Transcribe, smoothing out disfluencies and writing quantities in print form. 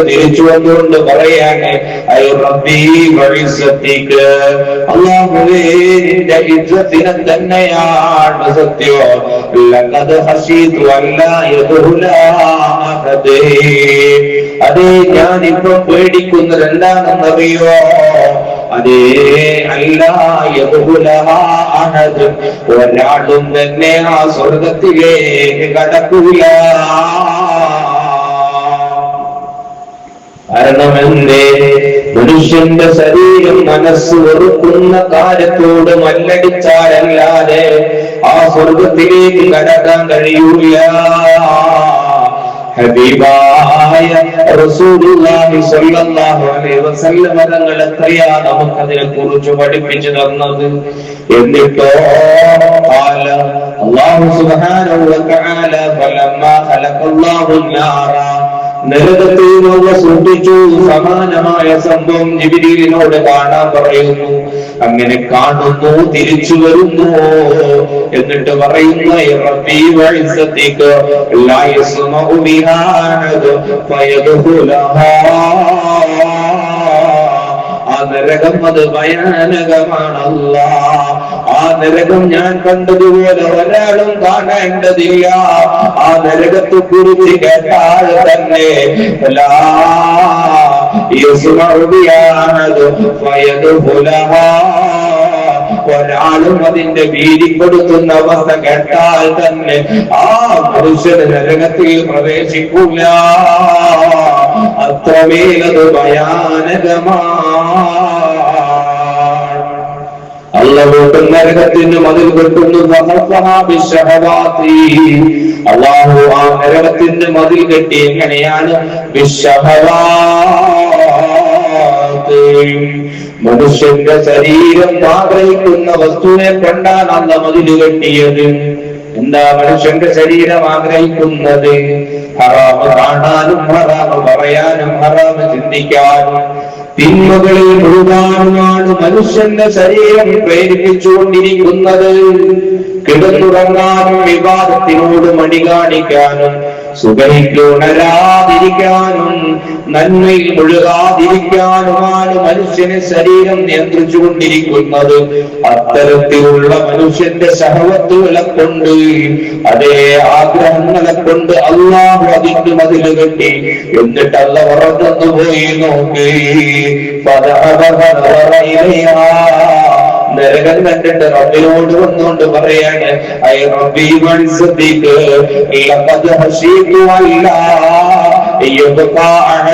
തിരിച്ചു വന്നുകൊണ്ട് പറയാണ് അല്ലാഹുവേ നിന്റെ ഇജ്ജത്തിനെ തന്നെയാണ് സത്യം. ലഖദ് ഖശീതു അല്ലാ യദ്ഖുല അഹദ്. അതേ ഞാനിപ്പോ പേടിക്കുന്നത് എന്താണെന്നറിയോ? അതേ അല്ലാ യദ്ഖുല അഹദ്, ഒരാളും തന്നെ ആ സ്വർഗത്തിലേക്ക് കടക്കൂല. കാരണമെന്തേ? മനുഷ്യന്റെ ശരീരം മനസ്സ് വെറുക്കുന്ന കാര്യത്തോട് മല്ലടിച്ചാലല്ലാതെ ആ സ്വർഗത്തിലേക്ക് കടക്കാൻ കഴിയൂല. ഹബീബായ റസൂലുള്ളാഹി സ്വല്ലല്ലാഹു അലൈഹി വസല്ലം തങ്ങൾ എത്രയാ നമുക്കതിനെ കുറിച്ച് പഠിപ്പിച്ചു തന്നത്. എന്നിട്ടോ അല്ലാഹു സുബ്ഹാനഹു വ തആല ഫലമ്മാ ഖലഖല്ലാഹു നാറ, നരകത്തെ സൃഷ്ടിച്ചു. സമാനമായ സംഭവം ജിബ്രീലിനോട് കാണാൻ പറയുന്നു. അങ്ങനെ കാണുന്നു, തിരിച്ചു വരുന്നു. എന്നിട്ട് പറയുന്നു റബ്ബി വഇസ്സതിക ലാ യസ്മഉ ബിഹാ അഹദ് ഫയദ്ഖുലഹാ. ആ നരകം അത് ഭയാനകമാണ്. അല്ലാഹ്, ആ നരകം ഞാൻ കണ്ടതുപോലെ ഒരാളും കാണേണ്ടതില്ല. ആ നരകത്തെ കുറിച്ച് കേട്ടാൽ തന്നെ ഒരാളും അതിന്റെ ഭീതിപ്പെടുത്തുന്ന അവസ്ഥ കേട്ടാൽ തന്നെ ആ മനുഷ്യന് നരകത്തിൽ പ്രവേശിക്കൂല. അത്രമേലത് ഭയാനകമാണ്. അല്ലാഹു നരകത്തിന് മതിൽ കെട്ടുന്നു. അല്ലാഹു ആ നരകത്തിന്റെ മതിൽ കെട്ടി. എങ്ങനെയാണ്? മനുഷ്യന്റെ ശരീരം ആഗ്രഹിക്കുന്ന വസ്തുവിനെ കൊണ്ടാണ് അല്ല മതിൽ കെട്ടിയത്. എന്താ മനുഷ്യന്റെ ശരീരം ആഗ്രഹിക്കുന്നത്? ഹറാമ് കാണാനും, ഹറാമ് പറയാനും, ഹറാമ് ചിന്തിക്കാനും, തിന്മകളിൽ മുഴുകാനുമാണ് മനുഷ്യന്റെ ശരീരം പ്രേരിപ്പിച്ചുകൊണ്ടിരിക്കുന്നത്. കിടന്നുറങ്ങാനും, വിവാദത്തിനോട് മടി കാണിക്കാനും, സുഖയ്ക്ക് ഉണരാതിരിക്കാനും, നന്മയിൽ മുഴുകാതിരിക്കാനുമാണ് മനുഷ്യനെ ശരീരം നിയന്ത്രിച്ചുകൊണ്ടിരിക്കുന്നത്. അത്തരത്തിലുള്ള മനുഷ്യന്റെ ശഹവത്തുകളെ കൊണ്ട്, അതേ ആഗ്രഹങ്ങളെ കൊണ്ട് അല്ലാഹു അതിന് മതിൽ കെട്ടി. എന്നിട്ട് അല്ല ഉറന്നു പോയി നോക്കി. നരകം കണ്ടിട്ട് റബ്ബിനോട് വന്നുകൊണ്ട് പറയാണ് ഐ റബ്ബി വഇസ്സതിക ലഖദ് ഖശീതു അല്ലാ യബ്ഖാ